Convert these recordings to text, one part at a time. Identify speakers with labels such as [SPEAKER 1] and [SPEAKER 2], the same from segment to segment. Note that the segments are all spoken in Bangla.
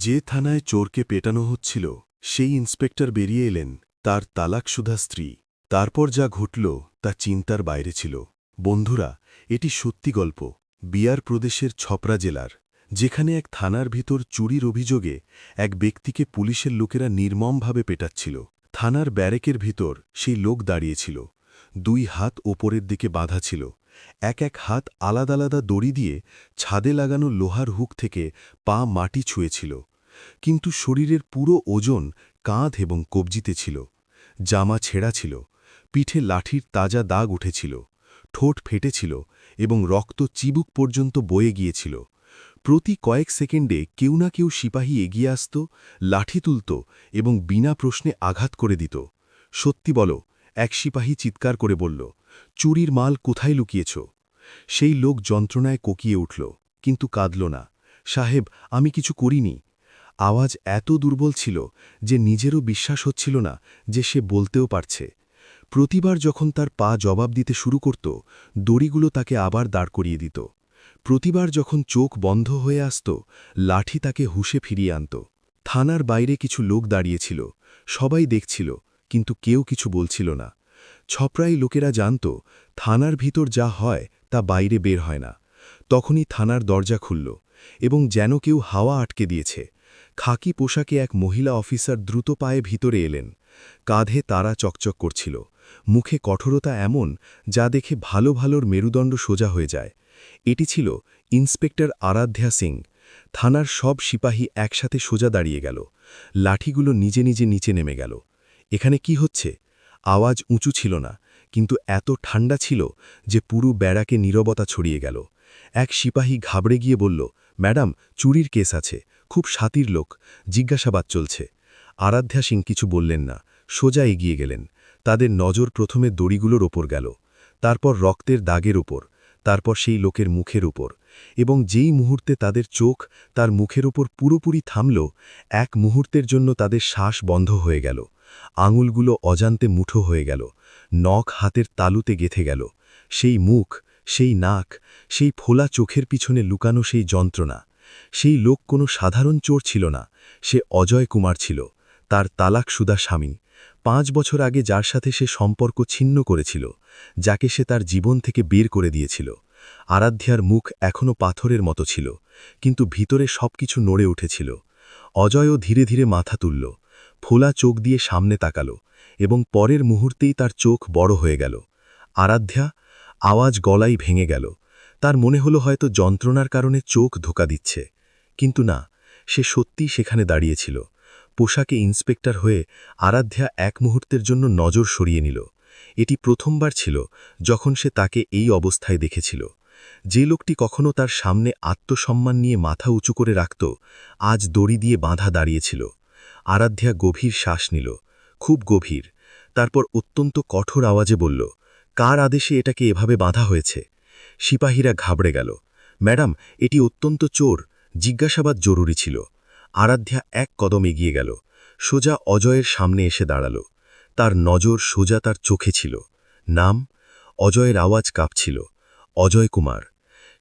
[SPEAKER 1] যে থানায় চোরকে পেটানো হচ্ছিল সেই ইন্সপেক্টর বেরিয়ে এলেন, তার তালাকশুধা স্ত্রী। তারপর যা ঘটল তা চিন্তার বাইরে ছিল। বন্ধুরা, এটি সত্যি গল্প, বিয়ার প্রদেশের ছপরা জেলার, যেখানে এক থানার ভিতর চুরির অভিযোগে এক ব্যক্তিকে পুলিশের লোকেরা নির্মমভাবে পেটাচ্ছিল। থানার ব্যারেকের ভিতর সেই লোক দাঁড়িয়েছিল, দুই হাত ওপরের দিকে বাঁধা ছিল, এক এক হাত আলাদা আলাদা দড়ি দিয়ে ছাদে লাগানো লোহার হুক থেকে পা মাটি ছুঁয়েছিল, কিন্তু শরীরের পুরো ওজন কাঁধ এবং কবজিতে ছিল। জামা ছেঁড়া ছিল, পিঠে লাঠির তাজা দাগ উঠেছিল, ঠোঁট ফেটেছিল এবং রক্ত চিবুক পর্যন্ত বয়ে গিয়েছিল। প্রতি কয়েক সেকেন্ডে কেউ না কেউ সিপাহী এগিয়ে আসত, লাঠি তুলত এবং বিনা প্রশ্নে আঘাত করে দিত। সত্যি বলো, এক সিপাহী চিৎকার করে বলল, চুরির মাল কোথায় লুকিয়েছ? সেই লোক যন্ত্রণায় কোকিয়ে উঠল, কিন্তু কাঁদল না। সাহেব, আমি কিছু করিনি। আওয়াজ এত দুর্বল ছিল যে নিজেরও বিশ্বাস হচ্ছিল না যে সে বলতেও পারছে। প্রতিবার যখন তার পা জবাব দিতে শুরু করত, দড়িগুলো তাকে আবার দাঁড় করিয়ে দিত। প্রতিবার যখন চোখ বন্ধ হয়ে আসত, লাঠি তাকে হুঁশে ফিরিয়ে আনত। থানার বাইরে কিছু লোক দাঁড়িয়েছিল, সবাই দেখছিল, কিন্তু কেউ কিছু বলছিল না। ছপরাই লোকেরা জানত, থানার ভিতর যা হয় তা বাইরে বের হয় না। তখনই থানার দরজা খুলল, এবং যেন কেউ হাওয়া আটকে দিয়েছে। খাকি পোশাকে এক মহিলা অফিসার দ্রুত পায়ে ভিতরে এলেন। কাঁধে তারা চকচক করছিল, মুখে কঠোরতা এমন যা দেখে ভালো ভালোর মেরুদণ্ড সোজা হয়ে যায়। এটি ছিল ইন্সপেক্টর আরাধ্যা সিং। থানার সব সিপাহী একসাথে সোজা দাঁড়িয়ে গেল, লাঠিগুলো নিজে নিজে নিচে নেমে গেল। এখানে কি হচ্ছে? আওয়াজ উঁচু ছিল না, কিন্তু এত ঠান্ডা ছিল যে পুরো ব্যারাকে নীরবতা ছড়িয়ে গেল। এক সিপাহী ঘাবড়ে গিয়ে বলল, ম্যাডাম, চুরির কেস আছে, খুব সাতির লোক, জিজ্ঞাসাবাদ চলছে। আরাধ্যা সিং কিছু বললেন না, সোজা এগিয়ে গেলেন। তাদের নজর প্রথমে দড়িগুলোর ওপর গেল, তারপর রক্তের দাগের উপর, তারপর সেই লোকের মুখের উপর। এবং যেই মুহূর্তে তাদের চোখ তার মুখের উপর পুরোপুরি থামল, এক মুহূর্তের জন্য তাদের শ্বাস বন্ধ হয়ে গেল। আঙুলগুলো অজান্তে মুঠো হয়ে গেল, নখ হাতের তালুতে গেঁথে গেল। সেই মুখ, সেই নাক, সেই ফোলা চোখের পিছনে লুকানো সেই যন্ত্রণা। সেই লোক কোনো সাধারণ চোর ছিল না, সে অজয় কুমার ছিল, তার তালাকশুদা স্বামী। 5 বছর আগে যার সাথে সে সম্পর্ক ছিন্ন করেছিল, যাকে সে তার জীবন থেকে বের করে দিয়েছিল। আরাধ্যার মুখ এখনও পাথরের মতো ছিল, কিন্তু ভিতরে সবকিছু নড়ে উঠেছিল। অজয়ও ধীরে ধীরে মাথা তুলল, ফোলা চোখ দিয়ে সামনে তাকালো, এবং পরের মুহূর্তেই তার চোখ বড় হয়ে গেল। আরাধ্যা! আওয়াজ গলাই ভেঙে গেল। তার মনে হলো হয়তো যন্ত্রণার কারণে চোখ ধোকা দিচ্ছে, কিন্তু না, সে সত্যিই সেখানে দাঁড়িয়েছিল। পোশাকে ইন্সপেক্টর হয়ে আরাধ্যা এক মুহূর্তের জন্য নজর সরিয়ে নিল। এটি প্রথমবার ছিল যখন সে তাকে এই অবস্থায় দেখেছিল। যে লোকটি কখনো তার সামনে আত্মসম্মান নিয়ে মাথা উঁচু করে রাখত, আজ দড়ি দিয়ে বাঁধা দাঁড়িয়েছিল। আরাধ্যা গভীর শ্বাস নিল, খুব গভীর। তারপর অত্যন্ত কঠোর আওয়াজে বলল, কার আদেশে এটাকে এভাবে বাঁধা হয়েছে? সিপাহীরা ঘাবড়ে গেল। ম্যাডাম, এটি অত্যন্ত চোর, জিজ্ঞাসাবাদ জরুরি ছিল। আরাধ্যা এক কদম এগিয়ে গেল, সোজা অজয়ের সামনে এসে দাঁড়াল। তার নজর সোজা তার চোখে ছিল। নাম? অজয়ের আওয়াজ কাঁপছিল, অজয় কুমার।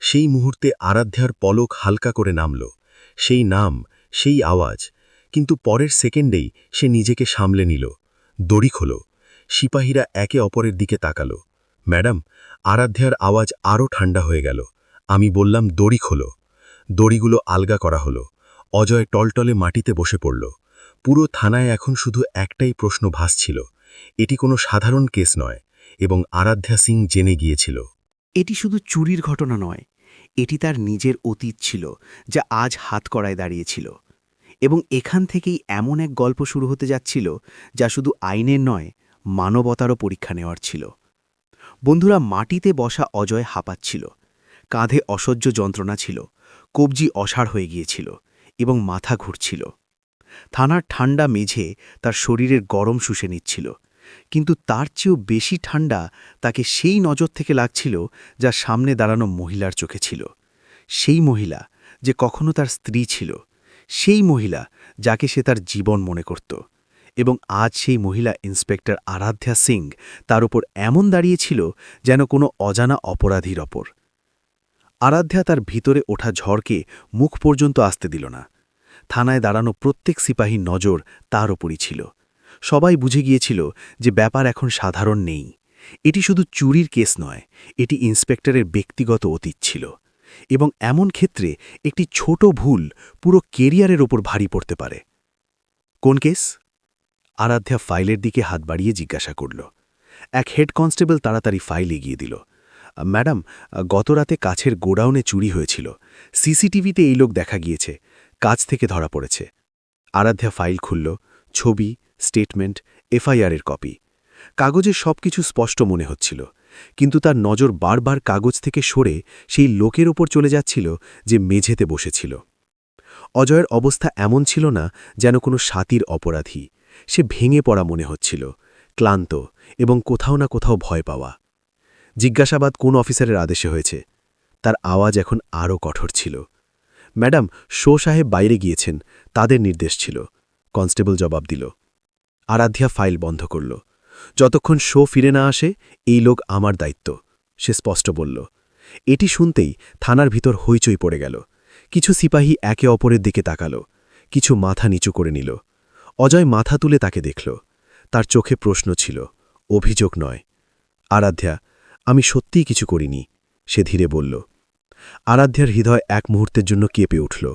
[SPEAKER 1] সেই মুহূর্তে আরাধ্যার পলক হালকা করে নামল। সেই নাম, সেই আওয়াজ, কিন্তু পরের সেকেন্ডেই সে নিজেকে সামলে নিল। দড়ি খোলো। সিপাহীরা একে অপরের দিকে তাকালো। ম্যাডাম, আরাধ্যার আওয়াজ আরও ঠান্ডা হয়ে গেল। আমি বললাম, দড়ি খোলো। দড়িগুলো আলগা করা হলো। অজয় টলটলে মাটিতে বসে পড়ল। পুরো থানায় এখন শুধু একটাই প্রশ্ন ভাসছিল, এটি কোনো সাধারণ কেস নয়, এবং আরাধ্যা সিং জেনে গিয়েছিল।
[SPEAKER 2] এটি শুধু চুরির ঘটনা নয়, এটি তার নিজের অতীত ছিল, যা আজ হাতকড়ায় দাঁড়িয়েছিল। এবং এখান থেকেই এমন এক গল্প শুরু হতে যাচ্ছিল, যা শুধু আইনের নয়, মানবতারও পরীক্ষা নেওয়ার ছিল। বন্ধুরা, মাটিতে বসা অজয় হাঁপাচ্ছিল, কাঁধে অসহ্য যন্ত্রণা ছিল, কবজি অসাড় হয়ে গিয়েছিল, এবং মাথা ঘুরছিল। থানার ঠান্ডা মেঝে তার শরীরের গরম শুষে নিচ্ছিল, কিন্তু তার চেয়েও বেশি ঠান্ডা তাকে সেই নজর থেকে লাগছিল যা সামনে দাঁড়ানো মহিলার চোখে ছিল। সেই মহিলা যে কখনো তার স্ত্রী ছিল, সেই মহিলা যাকে সে তার জীবন মনে করত। এবং আজ সেই মহিলা ইন্সপেক্টর আরাধ্যা সিং তার উপর এমন দাঁড়িয়েছিল যেন কোনো অজানা অপরাধীর ওপর। আরাধ্যা তার ভিতরে ওঠা ঝড়কে মুখ পর্যন্ত আসতে দিল না। থানায় দাঁড়ানো প্রত্যেক সিপাহীর নজর তার ওপরই ছিল। সবাই বুঝে গিয়েছিল যে ব্যাপার এখন সাধারণ নেই। এটি শুধু চুরির কেস নয়, এটি ইন্সপেক্টরের ব্যক্তিগত অতীত ছিল। এবং এমন ক্ষেত্রে একটি ছোট ভুল পুরো কেরিয়ারের ওপর ভারী পড়তে পারে। কোন কেস? আরাধ্যা ফাইলের দিকে হাত বাড়িয়ে জিজ্ঞাসা করল। এক হেড কনস্টেবল তাড়াতাড়ি ফাইল এগিয়ে দিল। ম্যাডাম, গতরাতে কাছের গোডাউনে চুরি হয়েছিল। সিসিটিভিতে এই লোক দেখা গিয়েছে, কাছ থেকে ধরা পড়েছে। আরাধ্যা ফাইল খুলল। ছবি, স্টেটমেন্ট, এফআইআরের কপি। কাগজে সবকিছু স্পষ্ট মনে হচ্ছিল, কিন্তু তার নজর বারবার কাগজ থেকে সরে সেই লোকের ওপর চলে যাচ্ছিল যে মেঝেতে বসেছিল। অজয়ের অবস্থা এমন ছিল না যেন কোনো সাতির অপরাধী। সে ভেঙে পড়া মনে হচ্ছিল, ক্লান্ত এবং কোথাও না কোথাও ভয় পাওয়া। জিজ্ঞাসাবাদ কোন অফিসারের আদেশে হয়েছে? তার আওয়াজ এখন আরও কঠোর ছিল। ম্যাডাম, শো সাহেব বাইরে গিয়েছেন, তাদের নির্দেশ ছিল, কনস্টেবল জবাব দিল। আরাধ্যা ফাইল বন্ধ করল। যতক্ষণ শো ফিরে না আসে, এই লোক আমার দায়িত্ব, সে স্পষ্ট বলল। এটি শুনতেই থানার ভিতর হইচই পড়ে গেল। কিছু সিপাহী একে অপরের দিকে তাকাল, কিছু মাথা নিচু করে নিল। অজয় মাথা তুলে তাকে দেখল। তার চোখে প্রশ্ন ছিল, অভিযোগ নয়। আরাধ্যা, আমি সত্যিই কিছু করিনি, সে ধীরে বলল। আরাধ্যার হৃদয় এক মুহূর্তের জন্য কেঁপে উঠল।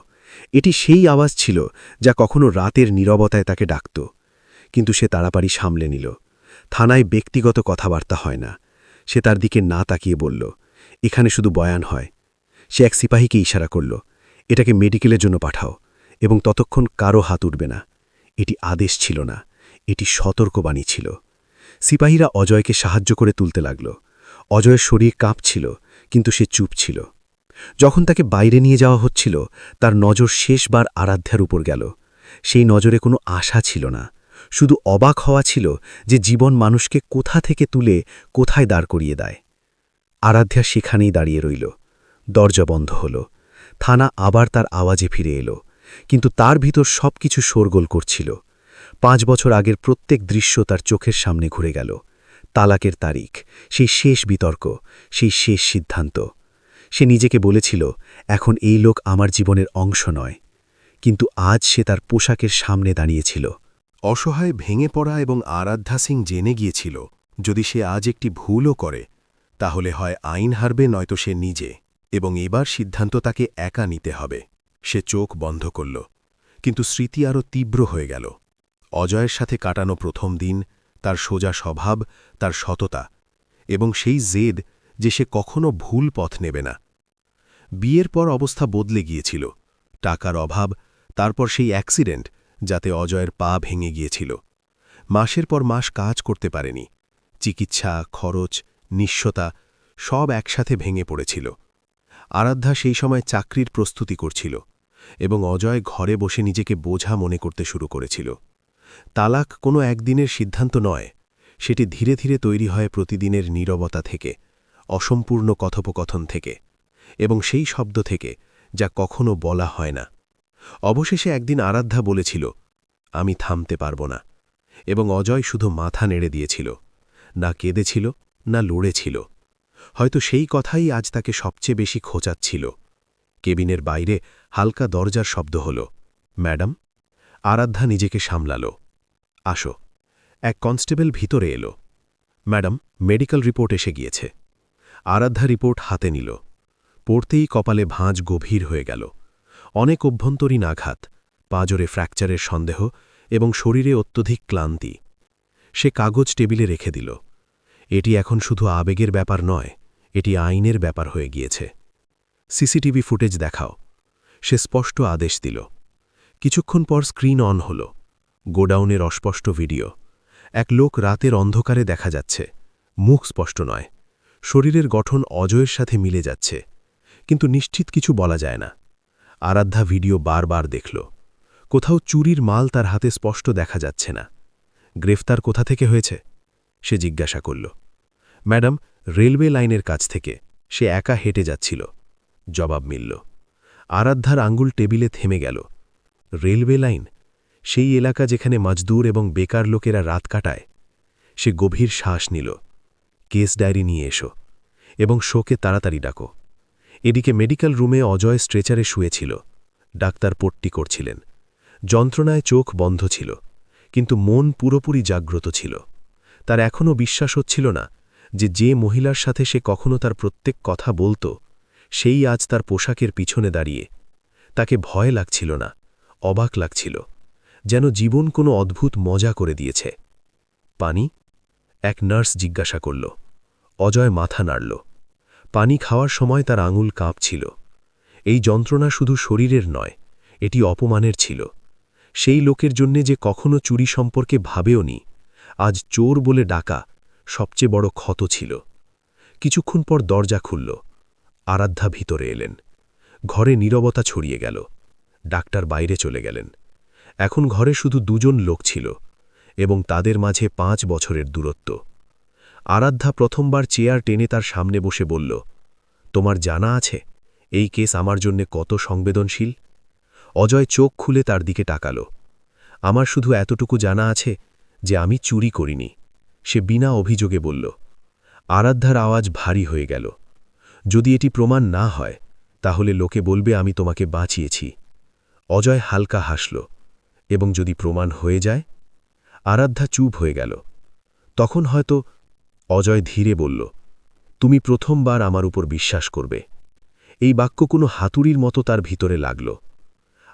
[SPEAKER 2] এটি সেই আওয়াজ ছিল যা কখনো রাতের নীরবতায় তাকে ডাকত। কিন্তু সে তাড়াতাড়ি সামলে নিল। থানায় ব্যক্তিগত কথাবার্তা হয় না। সে তার দিকে না তাকিয়ে বলল, এখানে শুধু বয়ান হয়। সে এক সিপাহীকে ইশারা করল, এটাকে মেডিকেলের জন্য পাঠাও, এবং ততক্ষণ কারো হাত উঠবে না। এটি আদেশ ছিল না, এটি সতর্কবাণী ছিল। সিপাহীরা অজয়কে সাহায্য করে তুলতে লাগল। অজয়ের শরীর কাঁপছিল, কিন্তু সে চুপ ছিল। যখন তাকে বাইরে নিয়ে যাওয়া হচ্ছিল, তার নজর শেষবার আরাধ্যার উপর গেল। সেই নজরে কোনো আশা ছিল না, শুধু অবাক হওয়া ছিল যে জীবন মানুষকে কোথা থেকে তুলে কোথায় দাঁড় করিয়ে দেয়। আরাধ্যা সেখানেই দাঁড়িয়ে রইল। দরজা বন্ধ হল। থানা আবার তার আওয়াজে ফিরে এলো, কিন্তু তার ভিতর সবকিছু শোরগোল করছিল। 5 বছর আগের প্রত্যেক দৃশ্য তার চোখের সামনে ঘুরে গেল। তালাকের তারিখ, সেই শেষ বিতর্ক, সেই শেষ সিদ্ধান্ত। সে নিজেকে বলেছিল, এখন এই লোক আমার জীবনের অংশ নয়। কিন্তু আজ সে তার পোশাকের সামনে দাঁড়িয়েছিল।
[SPEAKER 1] অসহায় ভেঙে পড়া এবং আরাধ্যা সিং জেনে গিয়েছিল, যদি সে আজ একটি ভুলও করে, তাহলে হয় আইন হারবে নয়তো সে নিজে, এবং এবার সিদ্ধান্ত তাকে একা নিতে হবে। সে চোখ বন্ধ করল, কিন্তু স্মৃতি আরও তীব্র হয়ে গেল। অজয়ের সাথে কাটানো প্রথম দিন, তার সোজা স্বভাব, তার সততা, এবং সেই জেদ যে সে কখনো ভুল পথ নেবে না। বিয়ের পর অবস্থা বদলে গিয়েছিল। টাকার অভাব, তারপর সেই অ্যাক্সিডেন্ট যাতে অজয়ের পা ভেঙে গিয়েছিল। মাসের পর মাস কাজ করতে পারেনি। চিকিৎসা, খরচ, নিঃস্বতা সব একসাথে ভেঙে পড়েছিল। আরাধ্যা সেই সময় চাকরির প্রস্তুতি করছিল, এবং অজয় ঘরে বসে নিজেকে বোঝা মনে করতে শুরু করেছিল। তালাক কোনো একদিনের সিদ্ধান্ত নয়, সেটি ধীরে ধীরে তৈরি হয় প্রতিদিনের নীরবতা থেকে, অসম্পূর্ণ কথোপকথন থেকে, এবং সেই শব্দ থেকে যা কখনো বলা হয় না। অবশেষে একদিন আরাধ্যা বলেছিল, আমি থামতে পারব না, এবং অজয় শুধু মাথা নেড়ে দিয়েছিল, না কেঁদেছিল, না লড়েছিল। হয়তো সেই কথাই আজ তাকে সবচেয়ে বেশি খোঁচাচ্ছিল। কেবিনের বাইরে হালকা দরজার শব্দ হল। ম্যাডাম? আরাধ্যা নিজেকে সামলাল। আসো। এক কনস্টেবল ভিতরে এলো। ম্যাডাম, মেডিকেল রিপোর্ট এসে গিয়েছে। আরাধ্যা রিপোর্ট হাতে নিল। পড়তেই কপালে ভাঁজ গভীর হয়ে গেল। অনেক অভ্যন্তরীণ আঘাত, পাঁজরে ফ্র্যাকচারের সন্দেহ এবং শরীরে অত্যধিক ক্লান্তি। সে কাগজ টেবিলে রেখে দিল। এটি এখন শুধু আবেগের ব্যাপার নয়, এটি আইনের ব্যাপার হয়ে গিয়েছে। সিসিটিভি ফুটেজ দেখাও, সে স্পষ্ট আদেশ দিল। কিছুক্ষণ পর স্ক্রিন অন হল। গোডাউনের অস্পষ্ট ভিডিও। এক লোক রাতের অন্ধকারে দেখা যাচ্ছে, মুখ স্পষ্ট নয়। শরীরের গঠন অজয়ের সাথে মিলে যাচ্ছে, কিন্তু নিশ্চিত কিছু বলা যায় না। আরাধ্যা ভিডিও বারবার দেখল। কোথাও চুরির মাল তার হাতে স্পষ্ট দেখা যাচ্ছে না। গ্রেফতার কোথা থেকে হয়েছে? সে জিজ্ঞাসা করল। ম্যাডাম, রেলওয়ে লাইনের কাছ থেকে, সে একা হেঁটে যাচ্ছিল। জবাব মিলল। আরাধ্যার আঙ্গুল টেবিলে থেমে গেল। রেলওয়ে লাইন, সেই এলাকা যেখানে মজদুর এবং বেকার লোকেরা রাত কাটায়। সে গভীর শ্বাস নিল। কেস ডায়েরি নিয়ে এসো, এবং শোকে তাড়াতাড়ি ডাকো। এদিকে মেডিকেল রুমে অজয় স্ট্রেচারে শুয়েছিল। ডাক্তার পট্টি করছিলেন। যন্ত্রণায় চোখ বন্ধ ছিল, কিন্তু মন পুরোপুরি জাগ্রত ছিল। তার এখনও বিশ্বাস হচ্ছিল না যে মহিলার সাথে সে কখনো তার প্রত্যেক কথা বলত, সেই আজ তার পোশাকের পিছনে দাঁড়িয়ে। তাকে ভয় লাগছিল না, অবাক লাগছিল, যেন জীবন কোনো অদ্ভুত মজা করে দিয়েছে। পানি? এক নার্স জিজ্ঞাসা করল। অজয় মাথা নাড়ল। পানি খাওয়ার সময় তার আঙুল কাঁপছিল। এই যন্ত্রণা শুধু শরীরের নয়, এটি অপমানের ছিল। সেই লোকের জন্যে যে কখনো চুরি সম্পর্কে ভাবেওনি, আজ চোর বলে ডাকা সবচেয়ে বড় ক্ষত ছিল। কিছুক্ষণ পর দরজা খুলল। আরাধ্যা ভিতরে এলেন। ঘরে নীরবতা ছড়িয়ে গেল। ডাক্তার বাইরে চলে গেলেন। এখন ঘরে শুধু দুজন লোক ছিল, এবং তাদের মাঝে 5 বছরের দূরত্ব। আরাধ্যা প্রথমবার চেয়ার টেনে তার সামনে বসে বলল, তোমার জানা আছে এই কেস আমার জন্যে কত সংবেদনশীল? অজয় চোখ খুলে তার দিকে তাকাল। আমার শুধু এতটুকু জানা আছে যে আমি চুরি করিনি, সে বিনা অভিযোগে বলল। আরাধ্যার আওয়াজ ভারী হয়ে গেল। যদি এটি প্রমাণ না হয়, তাহলে লোকে বলবে আমি তোমাকে বাঁচিয়েছি। অজয় হালকা হাসল। এবং যদি প্রমাণ হয়ে যায়? আরাধ্যা চুপ হয়ে গেল। তখন হয়তো অজয় ধীরে বলল, তুমি প্রথমবার আমার উপর বিশ্বাস করবে। এই বাক্য কোনো হাতুড়ির মতো তার ভিতরে লাগল।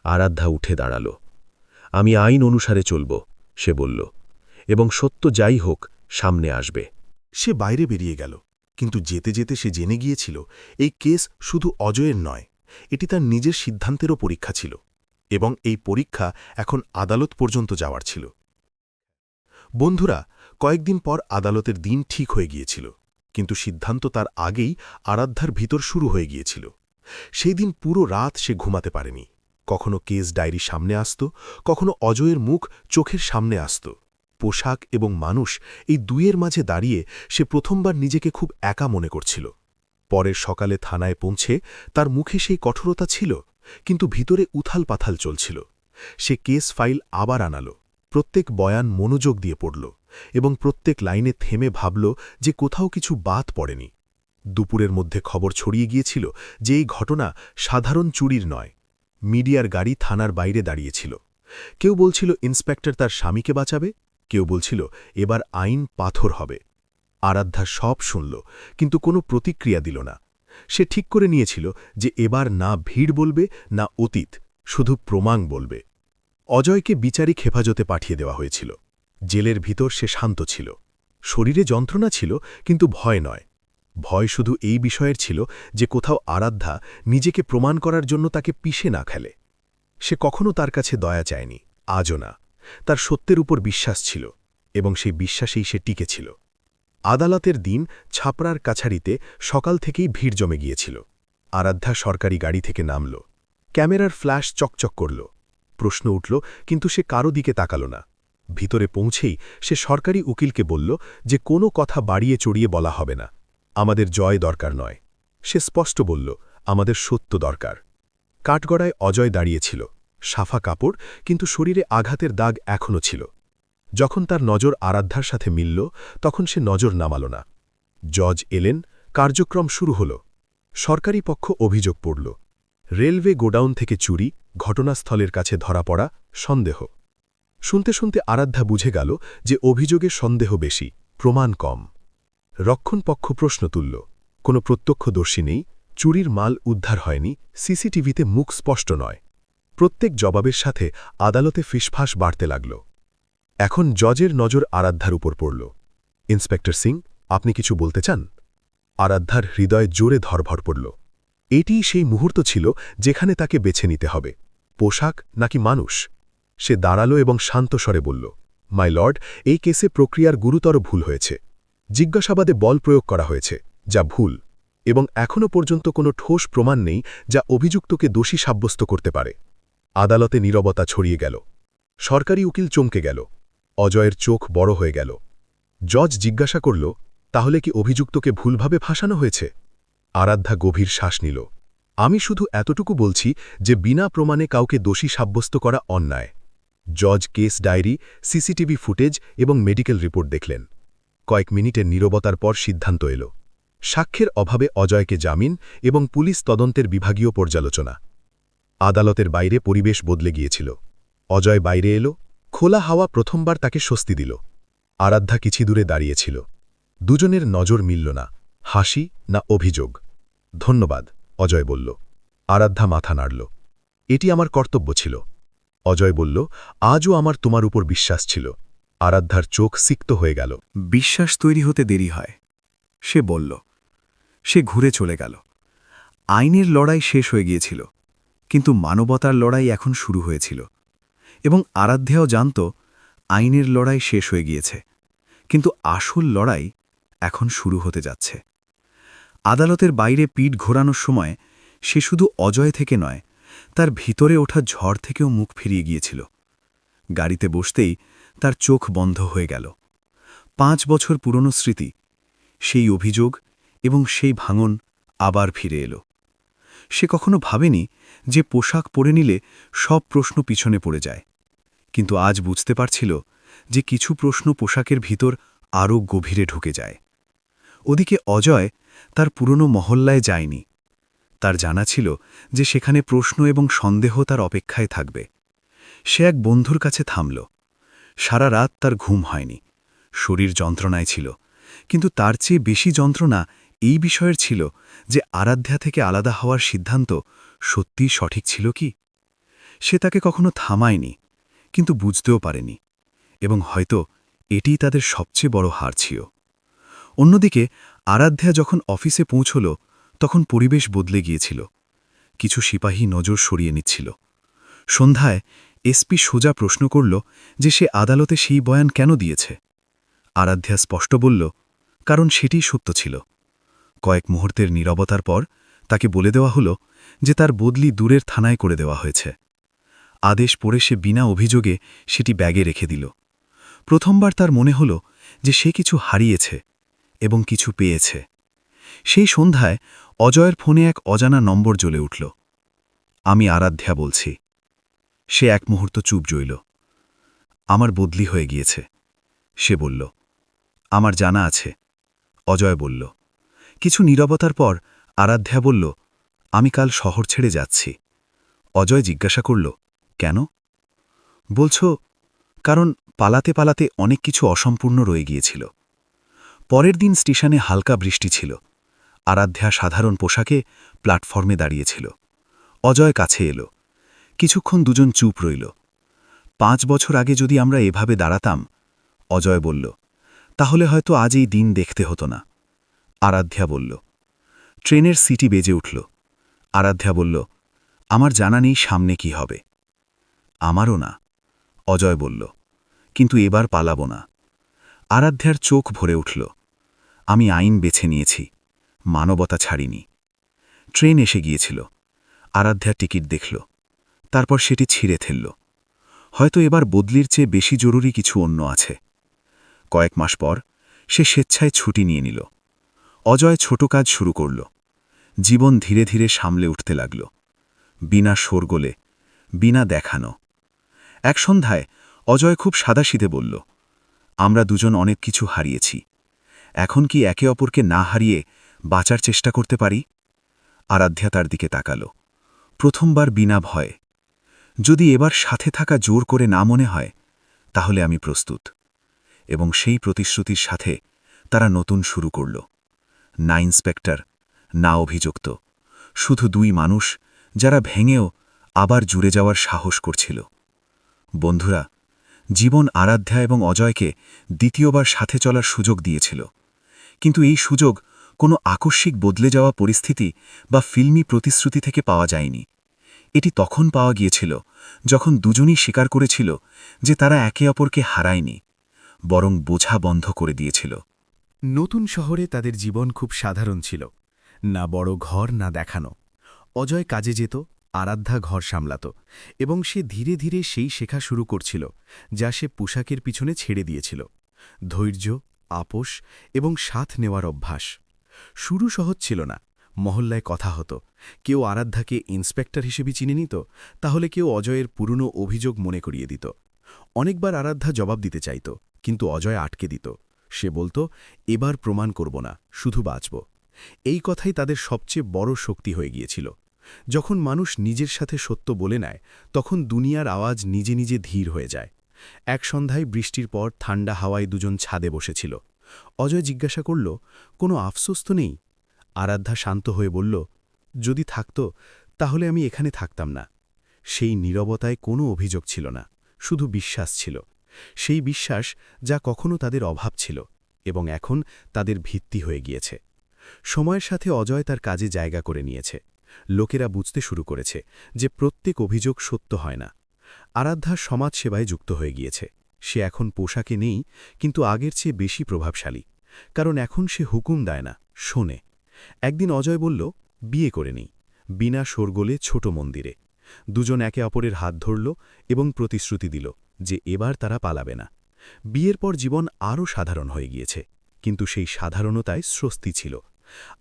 [SPEAKER 1] আরাধ্যা উঠে দাঁড়াল। আমি আইন অনুসারে চলব, সে বলল, এবং সত্য যাই হোক সামনে আসবে।
[SPEAKER 3] সে বাইরে বেরিয়ে গেল, কিন্তু যেতে যেতে সে জেনে গিয়েছিল এই কেস শুধু অজয়ের নয়, এটি তার নিজের সিদ্ধান্তেরও পরীক্ষা ছিল, এবং এই পরীক্ষা এখন আদালত পর্যন্ত যাওয়ার ছিল। বন্ধুরা, কয়েকদিন পর আদালতের দিন ঠিক হয়ে গিয়েছিল, কিন্তু সিদ্ধান্ত তার আগেই আরাধ্যার ভিতর শুরু হয়ে গিয়েছিল। সেই দিন পুরো রাত সে ঘুমাতে পারেনি। কখনো কেস ডায়েরি সামনে আসত, কখনো অজয়ের মুখ চোখের সামনে আসত। পোশাক এবং মানুষ, এই দুইয়ের মাঝে দাঁড়িয়ে সে প্রথমবার নিজেকে খুব একা মনে করছিল। পরের সকালে থানায় পৌঁছে তার মুখে সেই কঠোরতা ছিল, কিন্তু ভিতরে উথাল পাথাল চলছিল। সে কেস ফাইল আবার আনাল, প্রত্যেক বয়ান মনোযোগ দিয়ে পড়ল, এবং প্রত্যেক লাইনে থেমে ভাবল যে কোথাও কিছু বাদ পড়েনি। দুপুরের মধ্যে খবর ছড়িয়ে গিয়েছিল যে এই ঘটনা সাধারণ চুরির নয়। মিডিয়ার গাড়ি থানার বাইরে দাঁড়িয়েছিল। কেউ বলছিল ইন্সপেক্টর তার স্বামীকে বাঁচাবে, কেউ বলছিল এবার আইন পাথর হবে। আরাধ্যা সব শুনল, কিন্তু কোনো প্রতিক্রিয়া দিল না। সে ঠিক করে নিয়েছিল যে এবার না ভিড় বলবে, না অতীত, শুধু প্রমাণ বলবে। অজয়কে বিচারিক হেফাজতে পাঠিয়ে দেওয়া হয়েছিল। জেলের ভিতর সে শান্ত ছিল। শরীরে যন্ত্রণা ছিল, কিন্তু ভয় নয়। ভয় শুধু এই বিষয়ের ছিল যে কোথাও আরাধ্যা নিজেকে প্রমাণ করার জন্য তাকে পিষে না খেলে। সে কখনো তার কাছে দয়া চায়নি, আজও না। তার সত্যের উপর বিশ্বাস ছিল, এবং সেই বিশ্বাসেই সে টিকেছিল। আদালতের দিন ছাপড়ার কাছারিতে সকাল থেকেই ভিড় জমে গিয়েছিল। আরাধ্যা সরকারি গাড়ি থেকে নামল। ক্যামেরার ফ্ল্যাশ চকচক করল। প্রশ্ন উঠল, কিন্তু সে কারো দিকে তাকাল না। ভিতরে পৌঁছেই সে সরকারি উকিলকে বলল যে কোনো কথা বাড়িয়ে চড়িয়ে বলা হবে না। আমাদের জয় দরকার নয়, সে স্পষ্ট বলল, আমাদের সত্য দরকার। কাঠগড়ায় অজয় দাঁড়িয়েছিল, সাফা কাপড়, কিন্তু শরীরে আঘাতের দাগ এখনও ছিল। যখন তার নজর আরাধ্যার সাথে মিলল, তখন সে নজর নামাল না। জজ এলেন, কার্যক্রম শুরু হল। সরকারি পক্ষ অভিযোগ পড়ল। রেলওয়ে গোডাউন থেকে চুরি, ঘটনাস্থলের কাছে ধরা পড়া, সন্দেহ। শুনতে শুনতে আরাধ্যা বুঝে গেল যে অভিযোগে সন্দেহ বেশি, প্রমাণ কম। রক্ষণপক্ষ প্রশ্ন তুলল, কোনো প্রত্যক্ষদর্শী নেই, চুরির মাল উদ্ধার হয়নি, সিসিটিভিতে মুখ স্পষ্ট নয়। প্রত্যেক জবাবের সাথে আদালতে ফিসফাস বাড়তে লাগল। এখন জজের নজর আরাধ্যার উপর পড়ল। ইন্সপেক্টর সিং, আপনি কিছু বলতে চান? আরাধ্যার হৃদয়ে জোরে ধরভর পড়ল। এটিই সেই মুহূর্ত ছিল যেখানে তাকে বেছে নিতে হবে, পোশাক নাকি মানুষ। সে দাঁড়াল এবং শান্ত স্বরে বলল, মাই লর্ড, এই কেসে প্রক্রিয়ার গুরুতর ভুল হয়েছে। জিজ্ঞাসাবাদে বল প্রয়োগ করা হয়েছে, যা ভুল, এবং এখনও পর্যন্ত কোনো ঠোস প্রমাণ নেই যা অভিযুক্তকে দোষী সাব্যস্ত করতে পারে। আদালতে নীরবতা ছড়িয়ে গেল। সরকারি উকিল চমকে গেল। অজয়ের চোখ বড় হয়ে গেল। জজ জিজ্ঞাসা করল, তাহলে কি অভিযুক্তকে ভুলভাবে ফাঁসানো হয়েছে? আরাধ্যা গভীর শ্বাস নিল। আমি শুধু এতটুকু বলছি যে বিনা প্রমাণে কাউকে দোষী সাব্যস্ত করা অন্যায়। জজ কেস ডায়েরি, সিসিটিভি ফুটেজ এবং মেডিকেল রিপোর্ট দেখলেন। কয়েক মিনিটের নীরবতার পর সিদ্ধান্ত এল। সাক্ষ্যের অভাবে অজয়কে জামিন এবং পুলিশ তদন্তের বিভাগীয় পর্যালোচনা। আদালতের বাইরে পরিবেশ বদলে গিয়েছিল। অজয় বাইরে এলো। খোলা হাওয়া প্রথমবার তাকে স্বস্তি দিল। আরাধ্যা কিছু দূরে দাঁড়িয়েছিল। দুজনের নজর মিলল না, হাসি না অভিযোগ। ধন্যবাদ, অজয় বলল। আরাধ্যা মাথা নাড়ল। এটি আমার কর্তব্য ছিল। অজয় বলল, আজও আমার তোমার উপর বিশ্বাস ছিল। আরাধ্যার চোখ সিক্ত হয়ে গেল।
[SPEAKER 2] বিশ্বাস তৈরি হতে দেরি হয়, সে বলল। সে ঘুরে চলে গেল। আইনের লড়াই শেষ হয়ে গিয়েছিল, কিন্তু মানবতার লড়াই এখন শুরু হয়েছিল। এবং আরাধ্যাও জানত আইনের লড়াই শেষ হয়ে গিয়েছে, কিন্তু আসল লড়াই এখন শুরু হতে যাচ্ছে। আদালতের বাইরে পিঠ ঘোরানোর সময় সে শুধু অজয় থেকে নয়, তার ভিতরে ওঠা ঝড় থেকেও মুখ ফিরিয়ে গিয়েছিল। গাড়িতে বসতেই তার চোখ বন্ধ হয়ে গেল। 5 বছর পুরনো স্মৃতি, সেই অভিযোগ এবং সেই ভাঙন আবার ফিরে এলো। সে কখনো ভাবেনি যে পোশাক পরে নিলে সব প্রশ্ন পিছনে পড়ে যায়, কিন্তু আজ বুঝতে পারছিল যে কিছু প্রশ্ন পোশাকের ভিতর আরও গভীরে ঢুকে যায়। ওদিকে অজয় তার পুরনো মহল্লায় যায়নি। তার জানা ছিল যে সেখানে প্রশ্ন এবং সন্দেহ তার অপেক্ষায় থাকবে। সে এক বন্ধুর কাছে থামল। সারা রাত তার ঘুম হয়নি, শরীর যন্ত্রণায় ছিল, কিন্তু তার চেয়ে বেশি যন্ত্রণা এই বিষয়ের ছিল যে আরাধ্যা থেকে আলাদা হওয়ার সিদ্ধান্ত সত্যিই সঠিক ছিল কি। সে তাকে কখনো থামায়নি, কিন্তু বুঝতেও পারেনি, এবং হয়তো এটিই তাদের সবচেয়ে বড় হার ছিল। অন্যদিকে আরাধ্যা যখন অফিসে পৌঁছল, তখন পরিবেশ বদলে গিয়েছিল। কিছু সিপাহী নজর সরিয়ে নিচ্ছিল। সন্ধ্যায় এসপি সোজা প্রশ্ন করল যে সে আদালতে সেই বয়ান কেন দিয়েছে। আরাধ্যা স্পষ্ট বলল, কারণ সেটিই সত্য ছিল। কয়েক মুহূর্তের নীরবতার পর তাকে বলে দেওয়া হলো যে তার বদলি দূরের থানায় করে দেওয়া হয়েছে। আদেশ পড়ে সে বিনা অভিযোগে সেটি ব্যাগে রেখে দিল। প্রথমবার তার মনে হল যে সে কিছু হারিয়েছে এবং কিছু পেয়েছে। সেই সন্ধ্যায় অজয়ের ফোনে এক অজানা নম্বর জ্বলে উঠল। আমি আরাধ্যা বলছি। সে এক মুহূর্ত চুপ রইল। আমার বদলি হয়ে গিয়েছে, সে বলল। আমার জানা আছে, অজয় বলল। কিছু নীরবতার পর আরাধ্যা বলল, আমি কাল শহর ছেড়ে যাচ্ছি। অজয় জিজ্ঞাসা করল, কেন? বলছ, কারণ পালাতে পালাতে অনেক কিছু অসম্পূর্ণ রয়ে গিয়েছিল। পরের দিন স্টেশনে হালকা বৃষ্টি ছিল। আরাধ্যা সাধারণ পোশাকে প্ল্যাটফর্মে দাঁড়িয়েছিল। অজয় কাছে এলো। কিছুক্ষণ দুজন চুপ রইল। 5 বছর আগে যদি আমরা এভাবে দাঁড়াতাম, অজয় বলল, তাহলে হয়তো আজ এই দিন দেখতে হতো না। আরাধ্যা বলল। ট্রেনের সিটি বেজে উঠল। আরাধ্যা বলল, আমার জানা নেই সামনে কি হবে। আমারও না, অজয় বলল, কিন্তু এবার পালাবো না। আরাধ্যার চোখ ভরে উঠল। আমি আইন বেছে নিয়েছি, মানবতা ছাড়িনি। ট্রেন এসে গিয়েছিল। আরাধ্যা টিকিট দেখল, তারপর সেটি ছিঁড়ে ফেলল। হয়তো এবার বদলির চেয়ে বেশি জরুরি কিছু অন্য আছে। কয়েক মাস পর সে স্বেচ্ছায় ছুটি নিয়ে নিল। অজয় ছোট কাজ শুরু করল। জীবন ধীরে ধীরে সামলে উঠতে লাগল, বিনা শোরগোলে, বিনা দেখানো। এক সন্ধ্যায় অজয় খুব সাদাসিধে বলল, আমরা দুজন অনেক কিছু হারিয়েছি। এখন কি একে অপরকে না হারিয়ে বাঁচার চেষ্টা করতে পারি? আরাধ্যা তার দিকে তাকাল, প্রথমবার বিনা ভয়ে। যদি এবার সাথে থাকা জোর করে না মনে হয়, তাহলে আমি প্রস্তুত। এবং সেই প্রতিশ্রুতির সাথে তারা নতুন শুরু করল। না ইন্সপেক্টর, না অভিযুক্ত, শুধু 2 মানুষ যারা ভেঙেও আবার জুড়ে যাওয়ার সাহস করছিল। বন্ধুরা, জীবন আরাধ্যা এবং অজয়কে দ্বিতীয়বার সাথে চলার সুযোগ দিয়েছিল, কিন্তু এই সুযোগ কোনো আকস্মিক বদলে যাওয়া পরিস্থিতি বা ফিল্মি প্রতিশ্রুতি থেকে পাওয়া যায়নি। এটি তখন পাওয়া গিয়েছিল যখন দুজনই স্বীকার করেছিল যে তারা একে অপরকে হারায়নি, বরং বোঝা বন্ধ করে দিয়েছিল।
[SPEAKER 4] নতুন শহরে তাদের জীবন খুব সাধারণ ছিল। না বড় ঘর, না দেখানো। অজয় কাজে যেত, আরাধ্যা ঘর সামলাত, এবং সে ধীরে ধীরে সেই শেখা শুরু করছিল যা সে পোশাকের পিছনে ছেড়ে দিয়েছিল। ধৈর্য, আপোষ এবং সাথ নেওয়ার অভ্যাস। শুরু সহজ ছিল না। মহল্লায় কথা হতো। কেউ আরাধ্যাকে ইন্সপেক্টর হিসেবে চিনে নিত, তাহলে কেউ অজয়ের পুরনো অভিযোগ মনে করিয়ে দিত। অনেকবার আরাধ্যা জবাব দিতে চাইত, কিন্তু অজয় আটকে দিত। সে বলত, এবার প্রমাণ করব না, শুধু বাঁচব। এই কথাই তাদের সবচেয়ে বড় শক্তি হয়ে গিয়েছিল। যখন মানুষ নিজের সাথে সত্য বলে নেয় তখন দুনিয়ার আওয়াজ নিজে নিজে ধীর হয়ে যায়। এক সন্ধ্যায় বৃষ্টির পর ঠান্ডা হাওয়ায় দুজন ছাদে বসেছিল। অজয় জিজ্ঞাসা করল, কোনো আফসোস তো নেই? আরাধ্যা শান্ত হয়ে বলল, যদি থাকত তাহলে আমি এখানে থাকতাম না। সেই নীরবতায় কোনো অভিযোগ ছিল না, শুধু বিশ্বাস ছিল। সেই বিশ্বাস যা কখনো তাদের অভাব ছিল এবং এখন তাদের ভিত্তি হয়ে গিয়েছে। সময়ের সাথে অজয় তার কাজে জায়গা করে নিয়েছে। লোকেরা বুঝতে শুরু করেছে যে প্রত্যেক অভিযোগ সত্য হয় না। আরাধ্যা সমাজসেবায় যুক্ত হয়ে গিয়েছে। সে এখন পোশাকে নেই, কিন্তু আগের চেয়ে বেশি প্রভাবশালী, কারণ এখন সে হুকুম দেয় না, শোনে। একদিন অজয় বলল, বিয়ে করে নিই, বিনা শোরগোলে ছোট মন্দিরে। দুজন একে অপরের হাত ধরল এবং প্রতিশ্রুতি দিল যে এবার তারা পালাবে না। বিয়ের পর জীবন আরও সাধারণ হয়ে গিয়েছে, কিন্তু সেই সাধারণতায় স্বস্তি ছিল।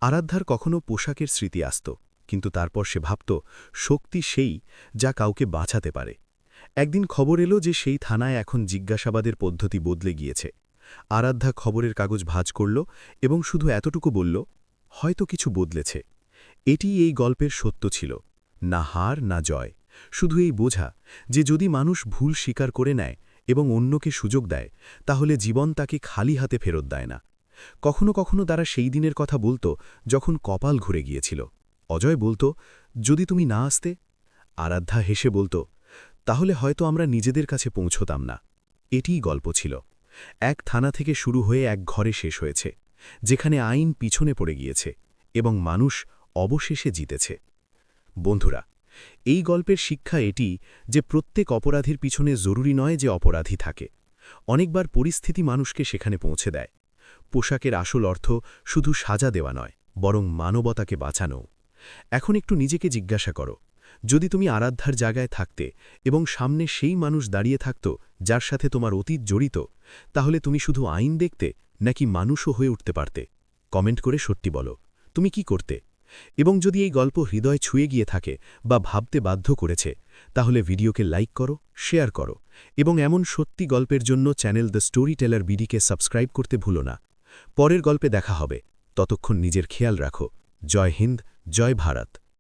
[SPEAKER 4] আরাধ্যার কখনো পোশাকের স্মৃতি আসত, কিন্তু তারপর সে ভাবত শক্তি সেই যা কাউকে বাঁচাতে পারে। একদিন খবর এলো যে সেই থানায় এখন জিজ্ঞাসাবাদের পদ্ধতি বদলে গিয়েছে। আরাধ্যা খবরের কাগজ ভাঁজ করল এবং শুধু এতটুকু বলল, হয়তো কিছু বদলেছে। এটি এই গল্পের সত্য ছিল, না হার না জয়, শুধু এই বোঝা যে যদি মানুষ ভুল স্বীকার করে নেয় এবং অন্যকে সুযোগ দেয়, তাহলে জীবন তাকে খালি হাতে ফেরত দেয় না। কখনো কখনো তারা সেই দিনের কথা বলতো যখন কপাল ঘুরে গিয়েছিল। অজয় বলতো, যদি তুমি না আসতে। আরাধ্যা হেসে বলতো, তাহলে হয়তো আমরা নিজেদের কাছে পৌঁছতাম না। এটিই গল্প ছিল, এক থানা থেকে শুরু হয়ে এক ঘরে শেষ হয়েছে, যেখানে আইন পিছনে পড়ে গিয়েছে এবং মানুষ অবশেষে জিতেছে। বন্ধুরা, এই গল্পের শিক্ষা এটি যে প্রত্যেক অপরাধীর পিছনে জরুরি নয় যে অপরাধী থাকে। অনেকবার পরিস্থিতি মানুষকে সেখানে পৌঁছে দেয়। পোশাকের আসল অর্থ শুধু সাজা দেওয়া নয়, বরং মানবতাকে বাঁচানো। এখন একটু নিজেকে জিজ্ঞাসা করো, যদি তুমি আরাধ্যার জায়গায় থাকতে এবং সামনে সেই মানুষ দাঁড়িয়ে থাকত যার সাথে তোমার অতীত জড়িত, তাহলে তুমি শুধু আইন দেখতে নাকি মানুষও হয়ে উঠতে পারতে? কমেন্ট করে সত্যি বলো, তুমি কি করতে? এবং যদি এই গল্প হৃদয় ছুঁয়ে গিয়ে থাকে বা ভাবতে বাধ্য করেছে, তাহলে ভিডিওকে লাইক করো, শেয়ার করো এবং এমন সত্যি গল্পের জন্য চ্যানেল দ্য স্টোরি টেলার বিডিকে সাবস্ক্রাইব করতে ভুলো না। পরের গল্পে দেখা হবে, ততক্ষণ নিজের খেয়াল রাখো। জয় হিন্দ, জয় ভারত।